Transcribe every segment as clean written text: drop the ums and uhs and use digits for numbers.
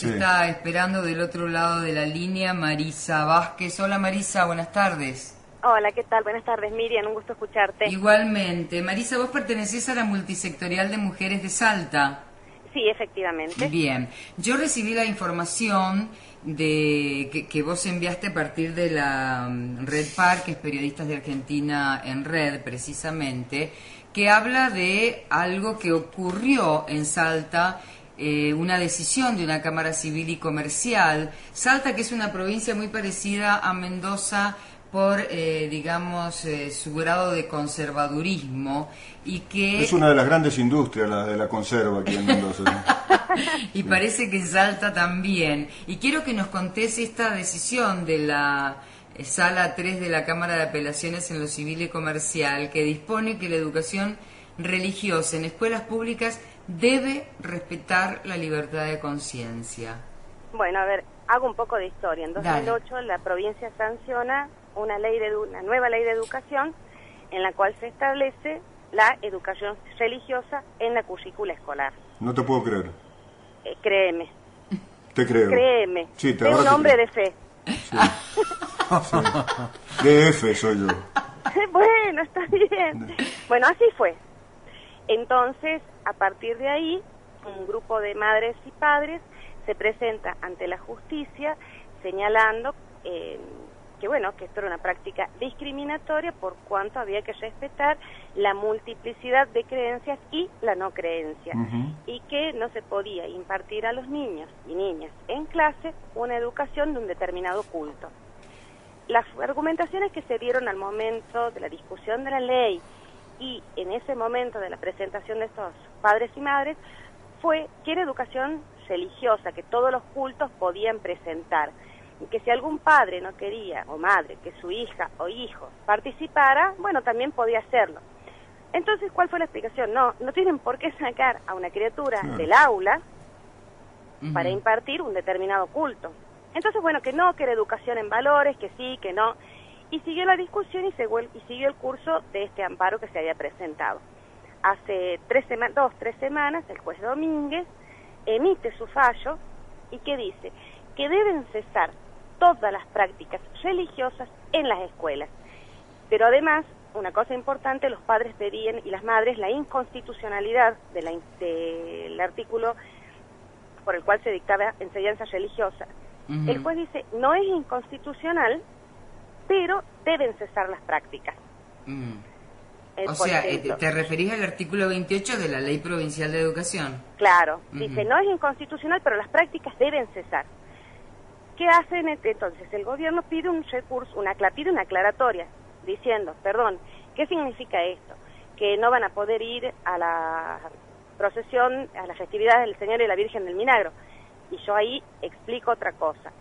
Sí. Está esperando del otro lado de la línea Marisa Vázquez. Hola Marisa, buenas tardes. Hola, ¿qué tal? Buenas tardes, Miriam, un gusto escucharte. Igualmente. Marisa, vos pertenecés a la multisectorial de mujeres de Salta. Sí, efectivamente. Bien, yo recibí la información de que vos enviaste a partir de la Red Par, que es Periodistas de Argentina en Red, precisamente, que habla de algo que ocurrió en Salta, una decisión de una Cámara Civil y Comercial. Salta, que es una provincia muy parecida a Mendoza por, digamos, su grado de conservadurismo, y que... Es una de las grandes industrias, la de la conserva aquí en Mendoza. Y parece que en Salta también. Y quiero que nos contés esta decisión de la Sala 3 de la Cámara de Apelaciones en lo Civil y Comercial, que dispone que la educación religiosa en escuelas públicas debe respetar la libertad de conciencia. Bueno, a ver, hago un poco de historia. En 2008 Dale. la provincia sanciona una nueva ley de educación en la cual se establece la educación religiosa en la currícula escolar. No te puedo creer. Créeme. Te creo. Créeme. Sí, Soy un hombre de fe. Sí. Sí. De F soy yo. Bueno, está bien. Bueno, así fue. Entonces, a partir de ahí, un grupo de madres y padres se presenta ante la justicia señalando que bueno, que esto era una práctica discriminatoria por cuanto había que respetar la multiplicidad de creencias y la no creencia, y que no se podía impartir a los niños y niñas en clase una educación de un determinado culto. Las argumentaciones que se dieron al momento de la discusión de la ley y en ese momento de la presentación de estos padres y madres fue que era educación religiosa, que todos los cultos podían presentar, y que si algún padre no quería, o madre, que su hija o hijo participara, bueno, también podía hacerlo. Entonces, ¿cuál fue la explicación? No tienen por qué sacar a una criatura del aula para impartir un determinado culto. Entonces, bueno, que era educación en valores, que sí, que no. Y siguió la discusión y siguió el curso de este amparo que se había presentado. Hace 3 semanas, el juez Domínguez emite su fallo y que dice que deben cesar todas las prácticas religiosas en las escuelas. Pero además, una cosa importante, los padres pedían y las madres la inconstitucionalidad del artículo por el cual se dictaba enseñanza religiosa. El juez dice, no es inconstitucional, pero deben cesar las prácticas. O sea, ¿te referís al artículo 28 de la Ley Provincial de Educación? Claro, dice, no es inconstitucional, pero las prácticas deben cesar. ¿Qué hacen entonces? El gobierno pide un recurso, pide una aclaratoria, diciendo, perdón, ¿qué significa esto? Que no van a poder ir a la procesión, a las festividades del Señor y la Virgen del Milagro. Y yo ahí explico otra cosa.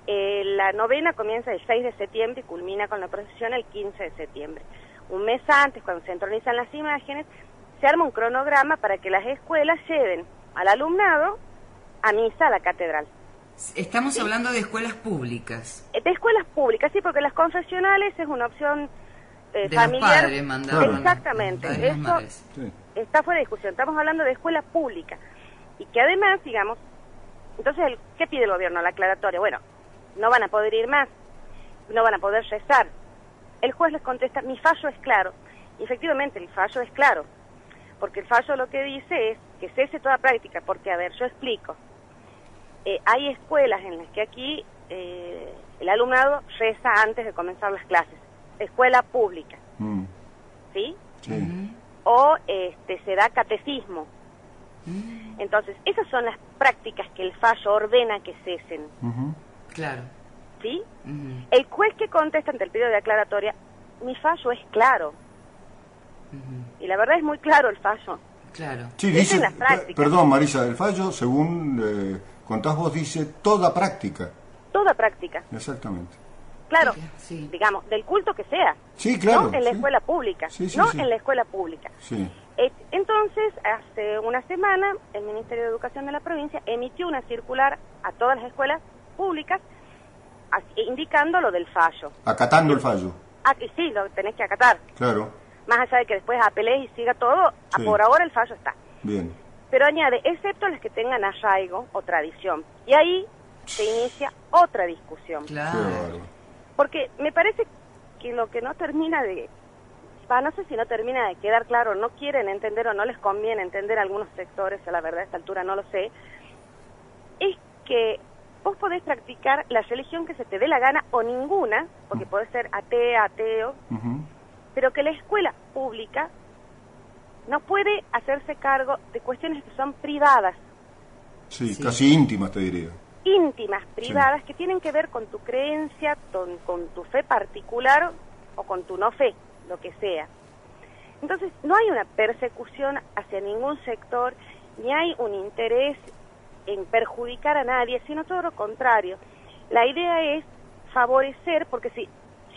La novena comienza el 6 de septiembre y culmina con la procesión el 15 de septiembre. Un mes antes, cuando se entronizan las imágenes, se arma un cronograma para que las escuelas lleven al alumnado a misa a la catedral. Estamos hablando de escuelas públicas. De escuelas públicas, sí, porque las confesionales es una opción de familiar. Los padres mandaron. Exactamente, Padres, eso está fuera de discusión. Estamos hablando de escuelas públicas. Y que además, digamos, entonces, ¿qué pide el gobierno? La aclaratoria. Bueno, no van a poder ir más, no van a poder rezar. El juez les contesta, mi fallo es claro. Y efectivamente, el fallo es claro. Porque el fallo lo que dice es que cese toda práctica. Porque, a ver, yo explico. Hay escuelas en las que aquí el alumnado reza antes de comenzar las clases. Escuela pública. ¿Sí? Sí. O se da catecismo. Entonces, esas son las prácticas que el fallo ordena que cesen. Claro. ¿Sí? El juez que contesta ante el pedido de aclaratoria, mi fallo es claro. Y la verdad es muy claro el fallo. Claro. Sí, Esa dice, es la práctica. perdón Marisa, el fallo, según contás vos, dice toda práctica. Toda práctica. Exactamente. Claro, Sí. digamos, del culto que sea. Sí, claro. No en la sí. escuela pública. Sí, sí, no sí. en la escuela pública. Sí. Entonces, hace una semana, el Ministerio de Educación de la provincia emitió una circular a todas las escuelas públicas indicando lo del fallo. Acatando el fallo. Que sí, lo tenés que acatar. Claro. Más allá de que después apelés y siga todo, Sí. por ahora el fallo está. Bien. pero añade, excepto las que tengan arraigo o tradición. Y ahí se inicia otra discusión. Claro. Porque me parece que lo que no termina de... no sé si no termina de quedar claro, no quieren entender o no les conviene entender algunos sectores, a la verdad a esta altura no lo sé, es que vos podés practicar la religión que se te dé la gana o ninguna, porque podés ser ateo, pero que la escuela pública no puede hacerse cargo de cuestiones que son privadas. Sí, casi íntimas, te diría. Íntimas, privadas, que tienen que ver con tu creencia, con tu fe particular o con tu no fe, lo que sea. Entonces, no hay una persecución hacia ningún sector, ni hay un interés en perjudicar a nadie, sino todo lo contrario. La idea es favorecer, porque si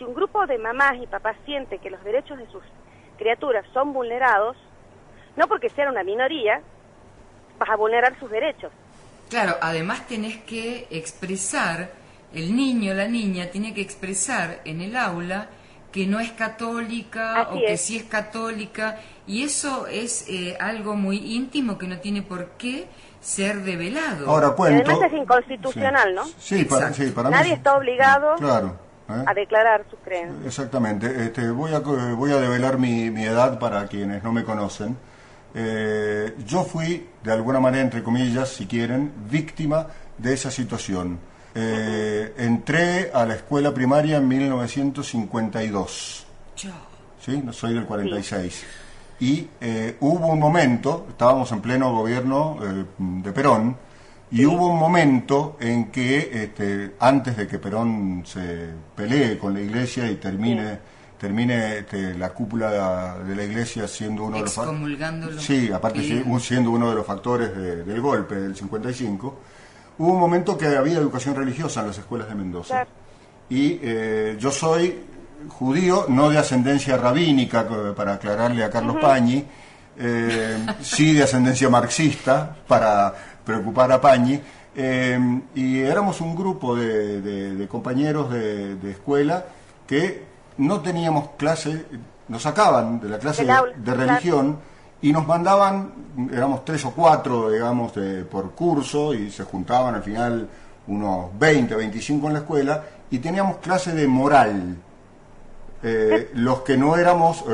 un grupo de mamás y papás siente que los derechos de sus criaturas son vulnerados, no porque sean una minoría, vas a vulnerar sus derechos. Claro, además tenés que expresar, el niño, la niña, tiene que expresar en el aula que no es católica Así o que es. sí es católica, y eso es algo muy íntimo que no tiene por qué ser develado. Ahora Y cuento... además es inconstitucional, ¿no? Sí, para mí Nadie está obligado claro, a declarar su creencia. exactamente. Voy a develar mi edad para quienes no me conocen. Yo fui, de alguna manera, entre comillas, si quieren, víctima de esa situación. Entré a la escuela primaria en 1952. ¿Sí? No soy del 46. Y hubo un momento, estábamos en pleno gobierno de Perón, y hubo un momento en que, antes de que Perón se pelee con la iglesia y termine la cúpula de la iglesia siendo uno de los excomulgándolo. Sí, aparte siendo uno de los factores del golpe del 55, hubo un momento que había educación religiosa en las escuelas de Mendoza. Claro. Y yo soy judío, no de ascendencia rabínica, para aclararle a Carlos Pañi, sí de ascendencia marxista, para preocupar a Pañi, y éramos un grupo de compañeros de escuela que no teníamos clase, nos sacaban de la clase de religión y nos mandaban, éramos 3 o 4, digamos, por curso, y se juntaban al final unos 20, 25 en la escuela, y teníamos clase de moral. Los que no éramos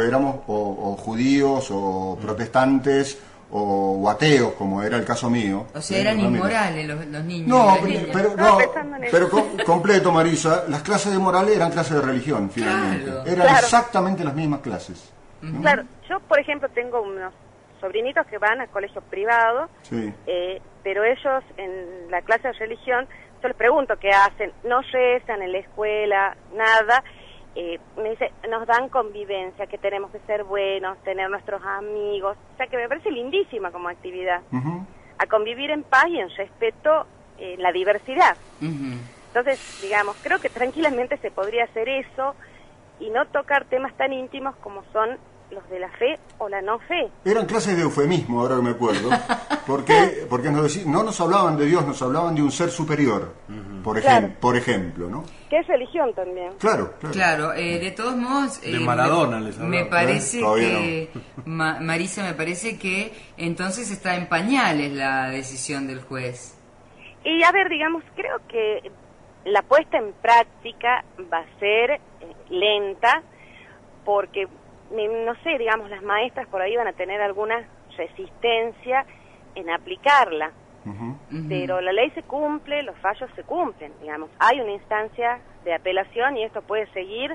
o judíos o protestantes o ateos, como era el caso mío. O sea, eran inmorales los niños. No, y las niñas. pero completo, Marisa, las clases de moral eran clases de religión, finalmente. Claro. Eran exactamente las mismas clases. Claro, yo por ejemplo tengo unos sobrinitos que van a colegio privado, Sí. pero ellos en la clase de religión, yo les pregunto qué hacen, no rezan en la escuela, nada. Me dice, nos dan convivencia, que tenemos que ser buenos, tener nuestros amigos, o sea que me parece lindísima como actividad, a convivir en paz y en respeto la diversidad. Entonces, digamos, creo que tranquilamente se podría hacer eso y no tocar temas tan íntimos como son los de la fe o la no fe. Eran clases de eufemismo, ahora que me acuerdo, porque no nos hablaban de Dios, nos hablaban de un ser superior, por ejemplo, ¿no? Que es religión también. Claro. Claro, de todos modos... de Maradona les hablaba. Me parece Todavía que... Marisa, me parece que entonces está en pañales la decisión del juez. Y a ver, digamos, creo que la puesta en práctica va a ser lenta, porque, no sé, digamos, las maestras por ahí van a tener alguna resistencia en aplicarla. Pero la ley se cumple, los fallos se cumplen, digamos. Hay una instancia de apelación y esto puede seguir,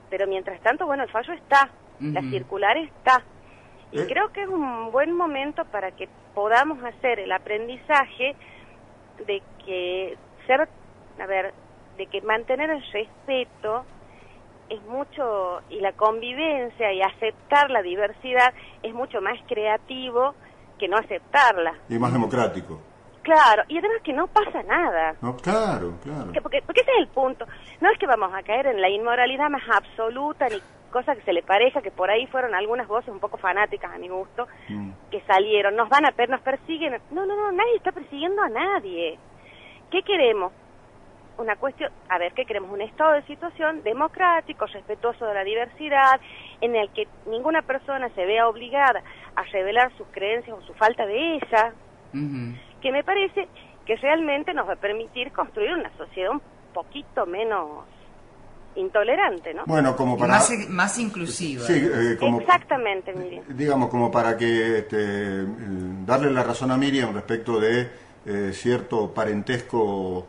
pero mientras tanto, bueno, el fallo está, la circular está. Y creo que es un buen momento para que podamos hacer el aprendizaje de que de que mantener el respeto es mucho, y la convivencia y aceptar la diversidad es mucho más creativo que no aceptarla. Y más democrático. Claro, y además que no pasa nada. No, claro. Porque ese es el punto. No es que vamos a caer en la inmoralidad más absoluta ni cosa que se le pareja, que por ahí fueron algunas voces un poco fanáticas a mi gusto, que salieron, nos persiguen. No, nadie está persiguiendo a nadie. ¿Qué queremos? una cuestión, a ver, ¿qué queremos? Un estado de situación democrático, respetuoso de la diversidad, en el que ninguna persona se vea obligada a revelar sus creencias o su falta de ella, que me parece que realmente nos va a permitir construir una sociedad un poquito menos intolerante, ¿no? Bueno, como para... Más inclusiva. Sí, como, exactamente, Miriam. Digamos, como para que darle la razón a Miriam respecto de cierto parentesco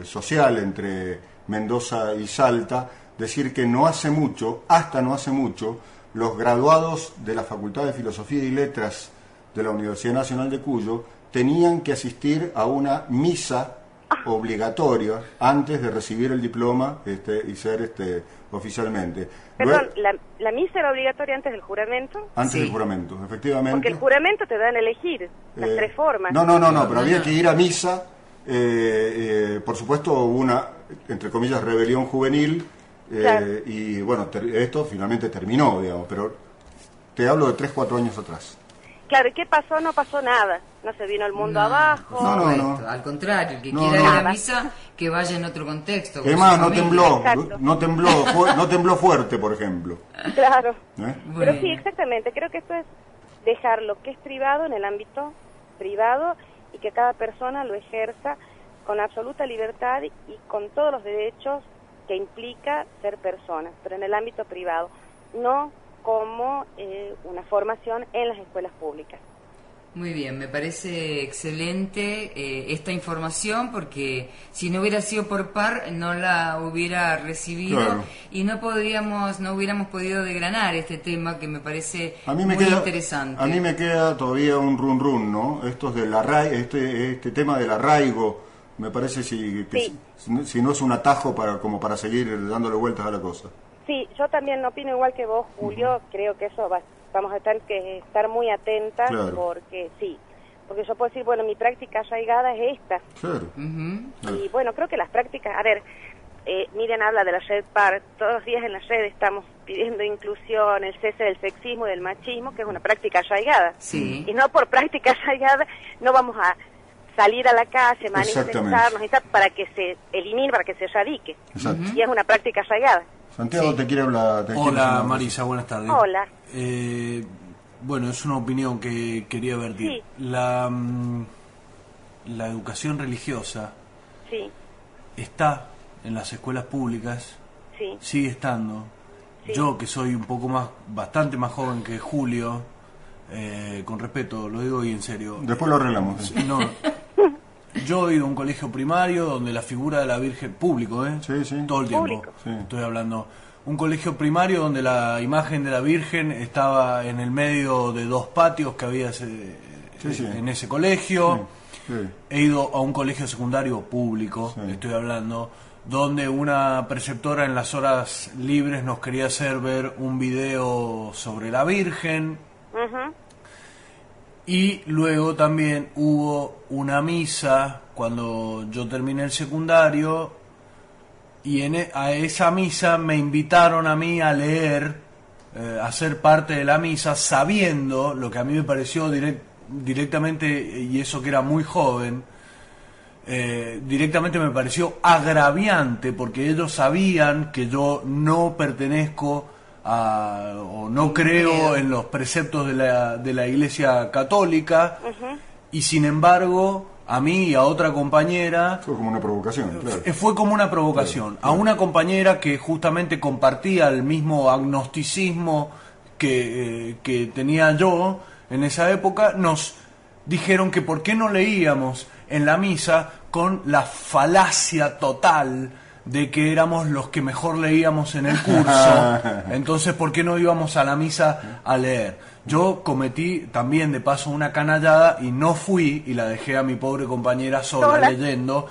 social entre Mendoza y Salta, decir que no hace mucho, hasta no hace mucho, los graduados de la Facultad de Filosofía y Letras de la Universidad Nacional de Cuyo tenían que asistir a una misa obligatoria antes de recibir el diploma y ser oficialmente. Perdón, ¿la misa era obligatoria antes del juramento? Antes Sí. del juramento, efectivamente. Porque el juramento te dan a elegir las tres formas. No, pero había que ir a misa. Por supuesto, hubo una, entre comillas, rebelión juvenil. Claro. Y bueno, esto finalmente terminó, digamos, pero te hablo de 3-4 años atrás. Claro, ¿y qué pasó? No pasó nada. No se vino el mundo abajo. No. Al contrario, el que No, quiera no. ir a misa, que vaya en otro contexto. con Es más, su no familia. tembló, Exacto. no tembló fuerte, por ejemplo. Claro. ¿Eh? Pero Bueno. sí, exactamente. Creo que esto es dejar lo que es privado en el ámbito privado y que cada persona lo ejerza con absoluta libertad y con todos los derechos que implica ser persona, pero en el ámbito privado, no como una formación en las escuelas públicas. Muy bien, me parece excelente esta información porque si no hubiera sido por par no la hubiera recibido Claro. y no hubiéramos podido desgranar este tema que me parece muy interesante. A mí me queda todavía un run, ¿no? Estos del este tema del arraigo, me parece si no es un atajo como para seguir dándole vueltas a la cosa. Sí, yo también opino igual que vos, Julio. Creo que eso vamos a tener que estar muy atentas. Claro. Porque yo puedo decir, bueno, mi práctica arraigada es esta. Claro. Y bueno, creo que las prácticas, a ver, Miriam habla de la red PAR, todos los días en la red estamos pidiendo inclusión, el cese del sexismo y del machismo, que es una práctica arraigada. Sí. Y no por práctica arraigada no vamos a salir a la calle, manifestarnos y tal, para que se elimine, para que se erradique. Exacto. Y es una práctica arraigada. Santiago, Sí. te quiere hablar. Hola Marisa, buenas tardes. Hola. Bueno, es una opinión que quería vertir. Sí. La educación religiosa Sí, está en las escuelas públicas, sí. sigue estando. Sí. Yo, que soy bastante más joven que Julio, con respeto, lo digo y en serio. Después lo arreglamos. No, yo he ido a un colegio primario donde la figura de la Virgen, público, Sí. todo el tiempo, Público. Sí. estoy hablando. Un colegio primario donde la imagen de la Virgen estaba en el medio de dos patios que había Sí. en ese colegio. Sí. He ido a un colegio secundario público, Sí. estoy hablando, donde una preceptora en las horas libres nos quería hacer ver un video sobre la Virgen. Ujú. Y luego también hubo una misa cuando yo terminé el secundario y a esa misa me invitaron a mí a leer, a ser parte de la misa, sabiendo lo que a mí me pareció directamente, y eso que era muy joven, directamente me pareció agraviante porque ellos sabían que yo no pertenezco o no creo en los preceptos de la Iglesia Católica. Y sin embargo a mí y a otra compañera Fue como una provocación, claro. fue como una provocación. A una compañera que justamente compartía el mismo agnosticismo que tenía yo en esa época, nos dijeron que por qué no leíamos en la misa con la falacia total de que éramos los que mejor leíamos en el curso. Entonces, ¿por qué no íbamos a la misa a leer? Yo cometí también de paso una canallada y no fui y la dejé a mi pobre compañera sola leyendo.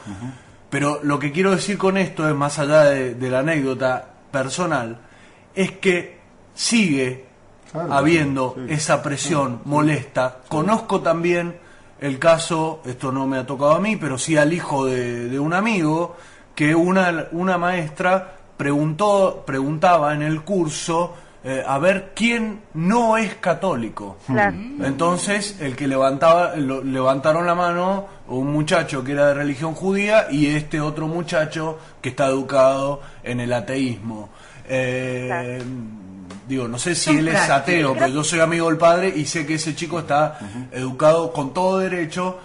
Pero lo que quiero decir con esto es, más allá de la anécdota personal, es que sigue habiendo esa presión molesta. Conozco también el caso, esto no me ha tocado a mí, pero sí al hijo de un amigo, que una maestra preguntaba en el curso a ver quién no es católico. Claro. Entonces, el que levantaron la mano, un muchacho que era de religión judía y este otro muchacho que está educado en el ateísmo. Claro. Digo, no sé si Son él es prácticas. ateo, pero yo soy amigo del padre y sé que ese chico está educado con todo derecho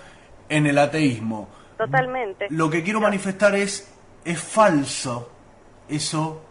en el ateísmo. Totalmente. Lo que quiero manifestar es falso eso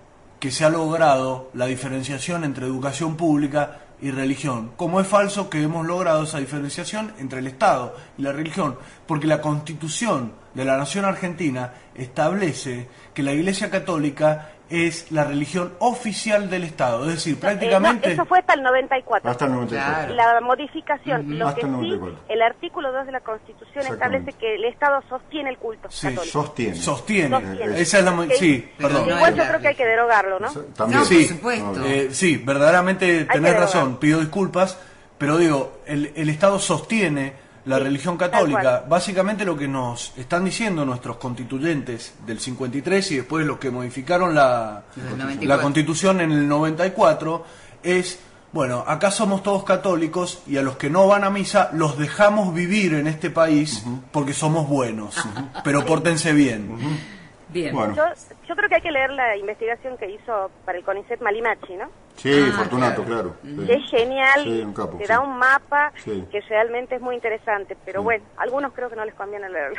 que se ha logrado, la diferenciación entre educación pública y religión. Como es falso que hemos logrado esa diferenciación entre el Estado y la religión, porque la Constitución de la Nación Argentina establece que la Iglesia Católica es la religión oficial del Estado, es decir, prácticamente... No, eso fue hasta el 94. Hasta el 94. Claro. La modificación, lo Hasta que el sí, 94. el artículo 2 de la Constitución Exactamente. establece que el Estado sostiene el culto Sí, católico. Sostiene. Sostiene. Sostiene. Esa es la... Ok. Sí, Pero perdón. no Igual es yo la creo que hay que derogarlo, ¿no? También. No, Sí. por supuesto. Sí, verdaderamente que tenés derogar. razón, pido disculpas, pero digo, el Estado sostiene la religión católica. cual. Básicamente lo que nos están diciendo nuestros constituyentes del 53 y después los que modificaron la Del 94. Constitución en el 94 es, bueno, acá somos todos católicos y a los que no van a misa los dejamos vivir en este país porque somos buenos, pero pórtense bien. Bien. Bueno, Yo creo que hay que leer la investigación que hizo para el CONICET Malimachi, ¿no? sí, Ah, Fortunato, claro. claro. Que es genial, Sí, un capo, te sí. da un mapa Sí. que realmente es muy interesante, pero Sí. bueno, algunos creo que no les conviene leerlo.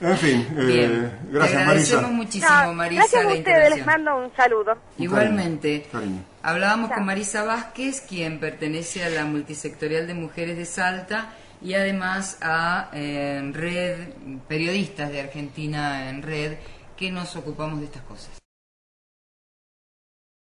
En fin, Bien. Te gracias agradecemos Marisa. muchísimo, No, Marisa, gracias a la ustedes, les intervención. mando un saludo. Igualmente. Cariño. Hablábamos Chao. con Marisa Vázquez, quien pertenece a la multisectorial de mujeres de Salta y además a Red, periodistas de Argentina en Red, que nos ocupamos de estas cosas.